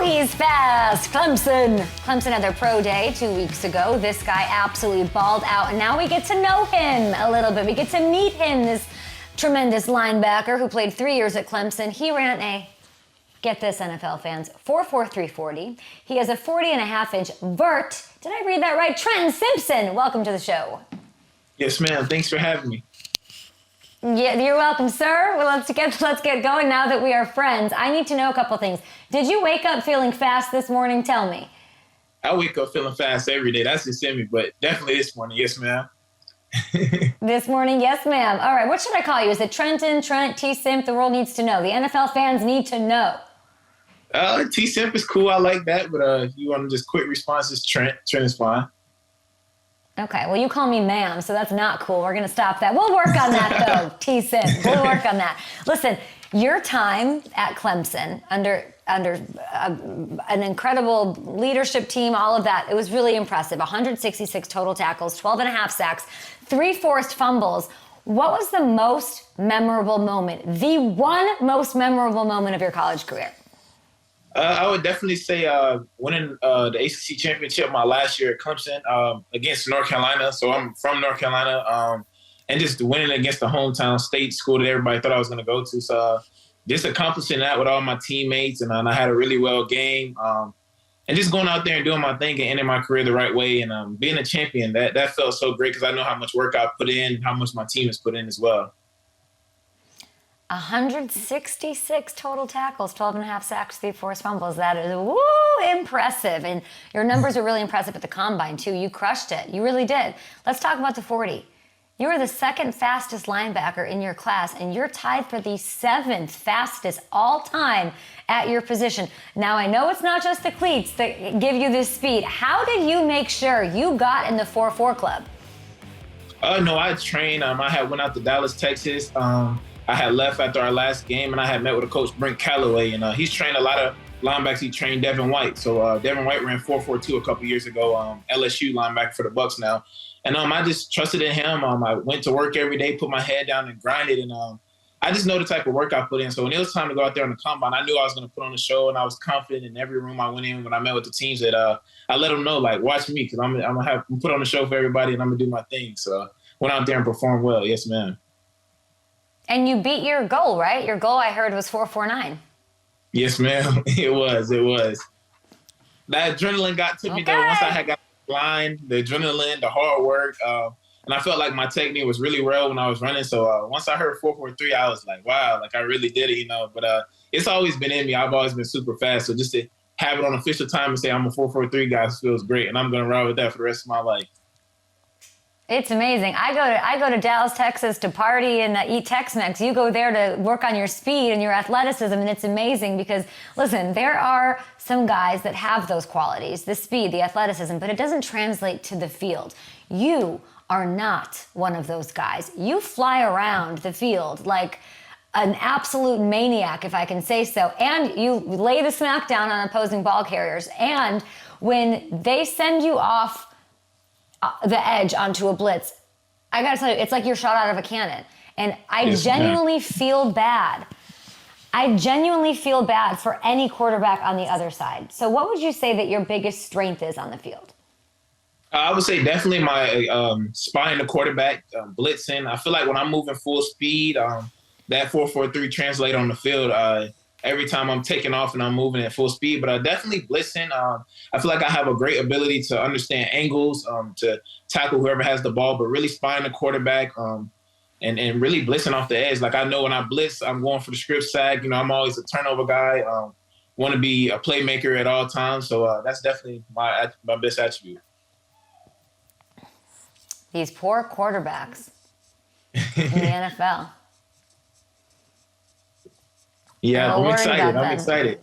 he's fast. Clemson had their pro day 2 weeks ago. This guy absolutely balled out, and now we get to know him a little bit. We get to meet him, this tremendous linebacker who played 3 years at Clemson. He ran a, get this, NFL fans, 4.43 40. He has a 40.5-inch vert. Did I read that right? Trenton Simpson, welcome to the show. Yes, ma'am. Thanks for having me. Yeah, you're welcome, sir. Well, let's get going now that we are friends. I need to know a couple things. Did you wake up feeling fast this morning? Tell me. I wake up feeling fast every day. That's just in me, but definitely this morning. Yes, ma'am. This morning, yes, ma'am. All right, what should I call you? Is it Trenton, Trent, T-Simp? The world needs to know. The NFL fans need to know. T-Simp is cool. I like that, but you want just quick responses, Trent. Trent is fine. Okay, well, you call me ma'am, so that's not cool. We're going to stop that. We'll work on that, though, T-Simp. We'll work on that. Listen, your time at Clemson under an incredible leadership team, all of that, it was really impressive. 166 total tackles, 12.5 sacks, 3 forced fumbles. What was the most memorable moment, the one most memorable moment of your college career? I would definitely say winning the ACC championship my last year at Clemson against North Carolina. So I'm from North Carolina, and just winning against the hometown state school that everybody thought I was going to go to. So just accomplishing that with all my teammates, and I had a really well game, and just going out there and doing my thing and ending my career the right way, and being a champion, that felt so great because I know how much work I put in, how much my team has put in as well. 166 total tackles, 12.5 sacks, 3 forced fumbles. That is, woo, impressive. And your numbers are really impressive at the combine, too. You crushed it. You really did. Let's talk about the 40. You were the second fastest linebacker in your class, and you're tied for the 7th fastest all time at your position. Now, I know it's not just the cleats that give you this speed. How did you make sure you got in the 4.4 club? No, I trained. I had went out to Dallas, Texas. I had left after our last game, and I had met with a coach, Brent Calloway, and he's trained a lot of linebackers. He trained Devin White. So Devin White ran 4.42 a couple years ago, LSU linebacker for the Bucs now. And I just trusted in him. I went to work every day, put my head down and grinded, and I just know the type of work I put in. So when it was time to go out there on the combine, I knew I was going to put on the show, and I was confident in every room I went in when I met with the teams that I let them know, like, watch me, because I'm going to put on the show for everybody, and I'm going to do my thing. So went out there and performed well. Yes, ma'am. And you beat your goal, right? Your goal, I heard, was 4.49. Yes, ma'am. It was. That adrenaline got to me, though. Once I had got the line, the adrenaline, the hard work, and I felt like my technique was really well when I was running. So once I heard 4.43, I was like, wow, like I really did it, But it's always been in me. I've always been super fast. So just to have it on official time and say I'm a 4.43 guy feels great. And I'm going to ride with that for the rest of my life. It's amazing. I go to Dallas, Texas to party and eat Tex-Mex. You go there to work on your speed and your athleticism, and it's amazing because, listen, there are some guys that have those qualities, the speed, the athleticism, but it doesn't translate to the field. You are not one of those guys. You fly around the field like an absolute maniac, if I can say so, and you lay the smack down on opposing ball carriers. And when they send you off the edge onto a blitz, I gotta tell you, it's like you're shot out of a cannon. And I genuinely feel bad. I genuinely feel bad for any quarterback on the other side. So what would you say that your biggest strength is on the field? I would say definitely my spying the quarterback, blitzing. I feel like when I'm moving full speed, that 4.43 translate on the field every time I'm taking off and I'm moving at full speed. But definitely blitzing. I feel like I have a great ability to understand angles, to tackle whoever has the ball, but really spying the quarterback and really blitzing off the edge. Like I know when I blitz, I'm going for the script sack. I'm always a turnover guy. Want to be a playmaker at all times. So that's definitely my best attribute. These poor quarterbacks in the NFL. Yeah, I'm excited.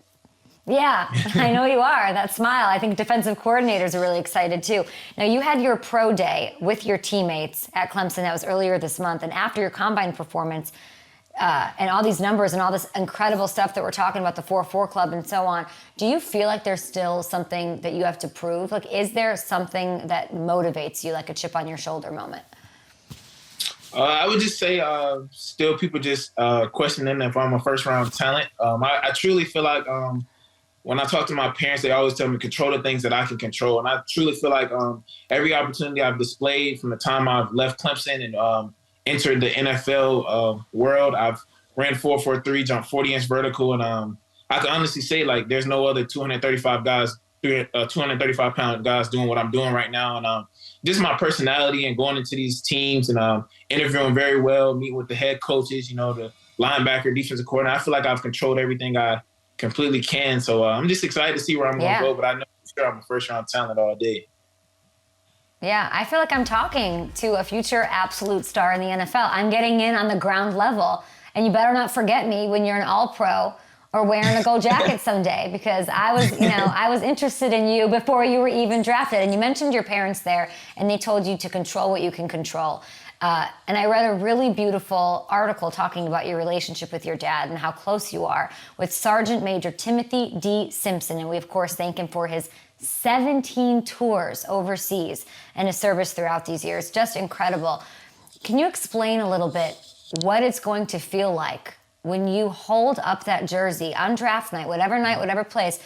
Yeah, I know you are. That smile. I think defensive coordinators are really excited too. Now, you had your pro day with your teammates at Clemson. That was earlier this month. And after your combine performance and all these numbers and all this incredible stuff that we're talking about, the 4-4 club and so on, do you feel like there's still something that you have to prove? Like, is there something that motivates you, like a chip on your shoulder moment? I would just say still people just questioning if I'm a first-round talent. I truly feel like when I talk to my parents, they always tell me control the things that I can control. And I truly feel like every opportunity I've displayed from the time I've left Clemson and entered the NFL world, I've ran 4.43, jumped 40-inch vertical. And I can honestly say, like, there's no other 235-pound guys doing what I'm doing right now. And just my personality and going into these teams and interviewing very well, meeting with the head coaches, the linebacker, defensive coordinator. I feel like I've controlled everything I completely can. So I'm just excited to see where I'm going to go, but I know for sure I'm a first-round talent all day. Yeah, I feel like I'm talking to a future absolute star in the NFL. I'm getting in on the ground level, and you better not forget me when you're an all-pro or wearing a gold jacket someday, because I was interested in you before you were even drafted. And you mentioned your parents there, and they told you to control what you can control. And I read a really beautiful article talking about your relationship with your dad and how close you are with Sergeant Major Timothy D. Simpson. And we, of course, thank him for his 17 tours overseas and his service throughout these years. Just incredible. Can you explain a little bit what it's going to feel like when you hold up that jersey on draft night, whatever place?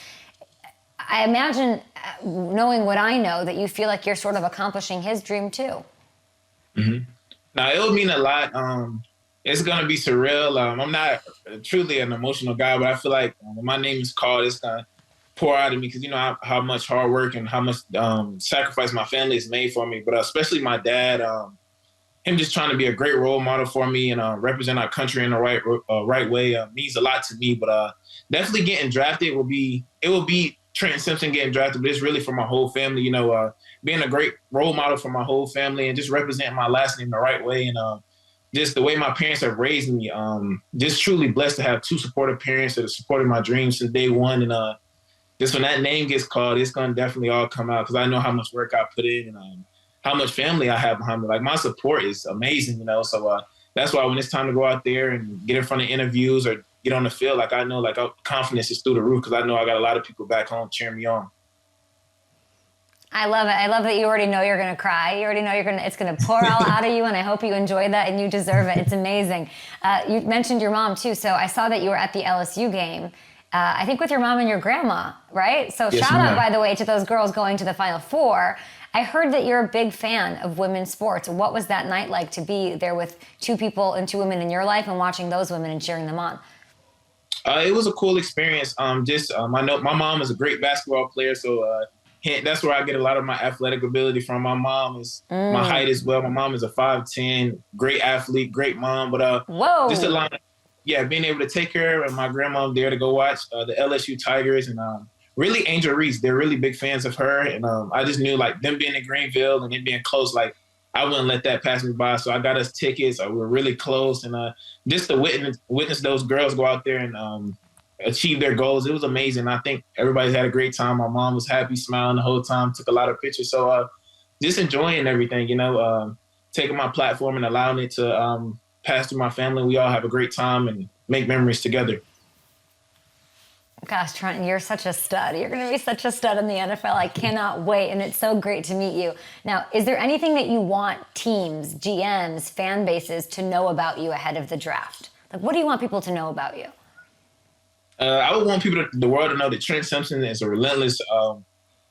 I imagine, knowing what I know, that you feel like you're sort of accomplishing his dream too. Mm-hmm. Now, it would mean a lot. It's going to be surreal. I'm not truly an emotional guy, but I feel like when my name is called, it's going to pour out of me because you know how much hard work and how much sacrifice my family has made for me. But especially my dad, him just trying to be a great role model for me and represent our country in the right way means a lot to me. But definitely getting drafted will be Trenton Simpson getting drafted, but it's really for my whole family, being a great role model for my whole family and just representing my last name the right way. And just the way my parents have raised me, just truly blessed to have two supportive parents that have supported my dreams since day one. And just when that name gets called, it's going to definitely all come out because I know how much work I put in and how much family I have behind me. Like, my support is amazing, so that's why when it's time to go out there and get in front of interviews or get on the field, like I know, like confidence is through the roof because I know I got a lot of people back home cheering me on. I love it. I love that you already know you're going to cry. You already know it's going to pour all out of you, and I hope you enjoy that, and you deserve it. It's amazing. You mentioned your mom, too, so I saw that you were at the LSU game, I think with your mom and your grandma, right? So yes, shout out, by the way, to those girls going to the Final Four. I heard that you're a big fan of women's sports. What was that night like to be there with two people and two women in your life and watching those women and cheering them on? It was a cool experience. I know my mom is a great basketball player, so that's where I get a lot of my athletic ability from. My mom is my height as well. My mom is a 5'10", great athlete, great mom. But just a lot of, being able to take her and my grandma there to go watch the LSU Tigers and really Angel Reese. They're really big fans of her. And I just knew, like, them being in Greenville and it being close, like, I wouldn't let that pass me by. So I got us tickets. We were really close. And just to witness those girls go out there and achieve their goals, it was amazing. I think everybody's had a great time. My mom was happy, smiling the whole time, took a lot of pictures. So just enjoying everything, taking my platform and allowing it to pass through my family. We all have a great time and make memories together. Gosh, Trenton, you're such a stud. You're going to be such a stud in the NFL. I cannot wait, and it's so great to meet you. Now, is there anything that you want teams, GMs, fan bases to know about you ahead of the draft? Like, what do you want people to know about you? I would want the world to know that Trent Simpson is a relentless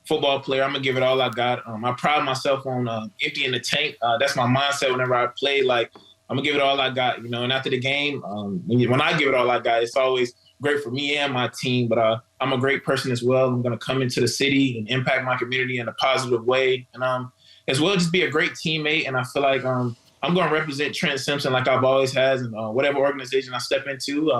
football player. I'm going to give it all I got. I pride myself on emptying the tank. That's my mindset whenever I play. Like, I'm going to give it all I got, and after the game, when I give it all I got, it's always great for me and my team, but I'm a great person as well. I'm going to come into the city and impact my community in a positive way. And as well, just be a great teammate. And I feel like I'm going to represent Trent Simpson like I've always has in whatever organization I step into.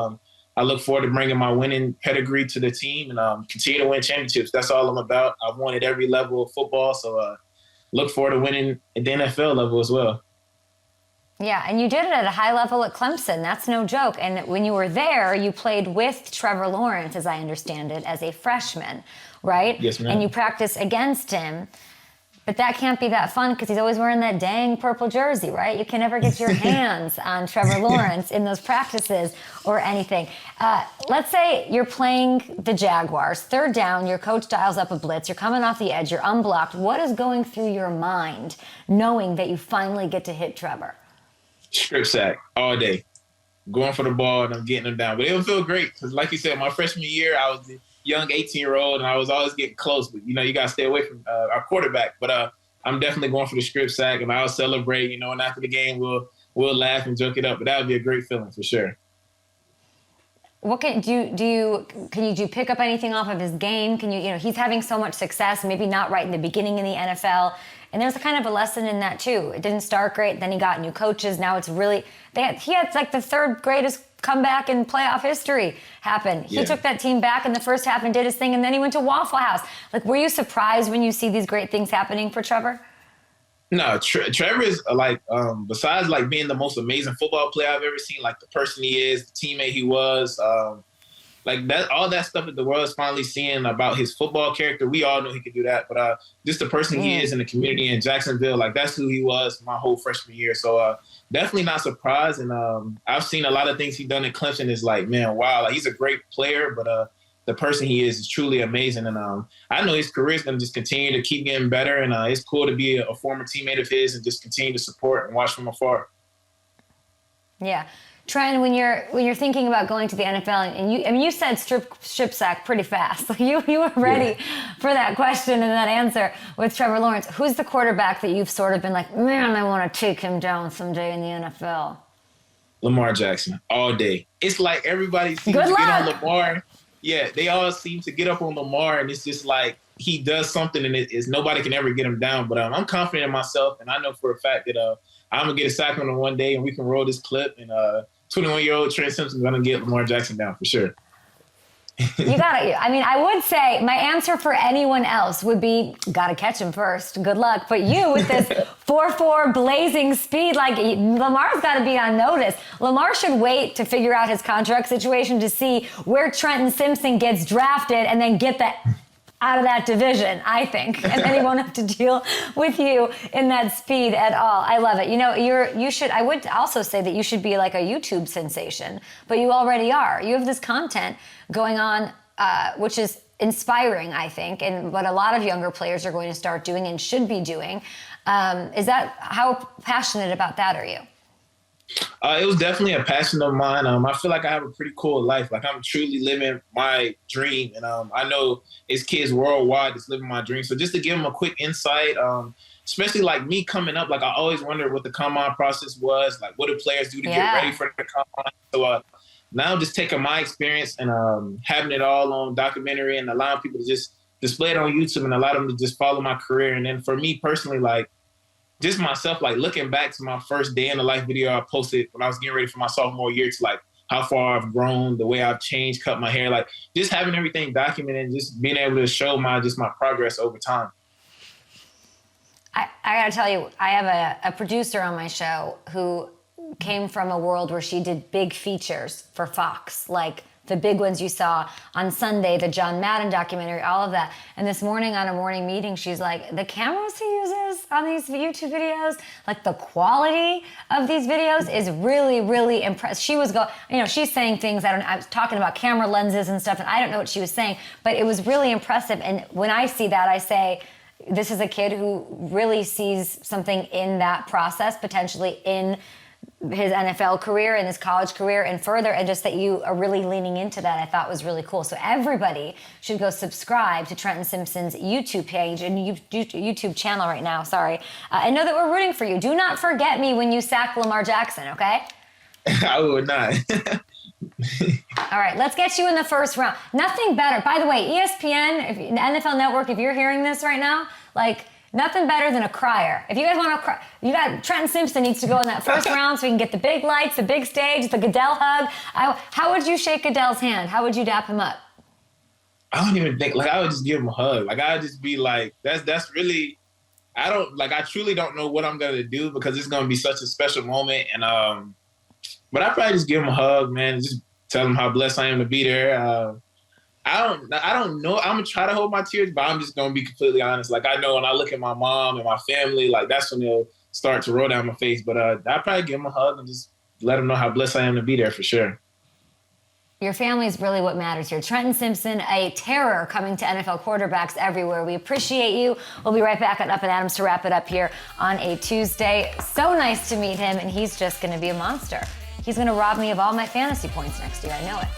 I look forward to bringing my winning pedigree to the team and continue to win championships. That's all I'm about. I've won at every level of football, so look forward to winning at the NFL level as well. Yeah, and you did it at a high level at Clemson. That's no joke. And when you were there, you played with Trevor Lawrence, as I understand it, as a freshman, right? Yes, ma'am. And you practiced against him. But that can't be that fun because he's always wearing that dang purple jersey, right? You can never get your hands on Trevor Lawrence in those practices or anything. Let's say you're playing the Jaguars. Third down, your coach dials up a blitz. You're coming off the edge. You're unblocked. What is going through your mind knowing that you finally get to hit Trevor? Strip sack all day, going for the ball and I'm getting them down. But it would feel great because, like you said, my freshman year, I was young 18-year-old, and I was always getting close. But, you got to stay away from our quarterback. But I'm definitely going for the strip sack, and I'll celebrate, and after the game, we'll laugh and joke it up. But that would be a great feeling for sure. What can you pick up anything off of his game? Can you he's having so much success, maybe not right in the beginning in the NFL, and there's a kind of a lesson in that too. It didn't start great, then he got new coaches. Now it's really he had like the third greatest comeback in playoff history happen. He took that team back in the first half and did his thing, and then he went to Waffle House. Like, were you surprised when you see these great things happening for Trevor? No, Trevor is besides like being the most amazing football player I've ever seen, like the person he is, the teammate he was, like that, all that stuff that the world is finally seeing about his football character. We all know he could do that, but just the person he is in the community in Jacksonville, like that's who he was my whole freshman year. So definitely not surprised. And I've seen a lot of things he's done in Clemson. Is like, man, wow, like he's a great player, but the person he is truly amazing. And I know his career is going to just continue to keep getting better. And it's cool to be a former teammate of his and just continue to support and watch from afar. Yeah. Trent, when you're thinking about going to the NFL, and you said strip sack pretty fast. Like you were ready for that question and that answer with Trevor Lawrence. Who's the quarterback that you've sort of been like, man, I want to take him down someday in the NFL? Lamar Jackson, all day. It's like everybody seems to get on Lamar. Yeah, they all seem to get up on Lamar, and it's just like he does something, and it's nobody can ever get him down. But I'm confident in myself, and I know for a fact that I'm going to get a sack on him one day, and we can roll this clip, and 21-year-old Trenton Simpson is going to get Lamar Jackson down for sure. You got it. I mean, I would say my answer for anyone else would be, got to catch him first. Good luck. But you, with this 4.4 blazing speed, like Lamar's got to be on notice. Lamar should wait to figure out his contract situation to see where Trenton Simpson gets drafted and then get that out of that division, I think. And then he won't have to deal with you in that speed at all. I love it. I would also say that you should be like a YouTube sensation, but you already are. You have this content going on, which is inspiring, I think, and what a lot of younger players are going to start doing and should be doing. How passionate about that are you? It was definitely a passion of mine. I feel like I have a pretty cool life. Like I'm truly living my dream. And I know it's kids worldwide that's living my dream. So just to give them a quick insight, especially like me coming up, like I always wondered what the combine process was. Like what do players do to get ready for the combine? So now just taking my experience and having it all on documentary and allowing people to just display it on YouTube and allow them to just follow my career. And then for me personally, like, just myself, like looking back to my first day in the life video I posted when I was getting ready for my sophomore year to like how far I've grown, the way I've changed, cut my hair, like just having everything documented and just being able to show my progress over time. I gotta tell you, I have a producer on my show who came from a world where she did big features for Fox, like the big ones you saw on Sunday, the John Madden documentary, all of that. And this morning on a morning meeting, she's like, the cameras he uses on these YouTube videos, like the quality of these videos is really, really impressive. She was she's saying things, I was talking about camera lenses and stuff, and I don't know what she was saying, but it was really impressive. And when I see that, I say, this is a kid who really sees something in that process, potentially in his NFL career and his college career and further, and just that you are really leaning into that, I thought was really cool. So everybody should go subscribe to Trenton Simpson's YouTube page and YouTube channel right now, and know that we're rooting for you. Do not forget me when you sack Lamar Jackson, okay? I would not. All right, let's get you in the first round. Nothing better. By the way, ESPN, NFL Network, if you're hearing this right now, like, nothing better than a crier. If you guys want to cry, Trenton Simpson needs to go in that first round so we can get the big lights, the big stage, the Goodell hug. How would you shake Goodell's hand? How would you dap him up? I don't even think, like, I would just give him a hug. Like, I would just be like, that's really, I truly don't know what I'm going to do because it's going to be such a special moment. And, but I'd probably just give him a hug, man, and just tell him how blessed I am to be there. I don't know. I'm going to try to hold my tears, but I'm just going to be completely honest. Like, I know when I look at my mom and my family, like, that's when they'll start to roll down my face. But I'd probably give them a hug and just let them know how blessed I am to be there for sure. Your family is really what matters here. Trenton Simpson, a terror coming to NFL quarterbacks everywhere. We appreciate you. We'll be right back on Up and Adams to wrap it up here on a Tuesday. So nice to meet him, and he's just going to be a monster. He's going to rob me of all my fantasy points next year. I know it.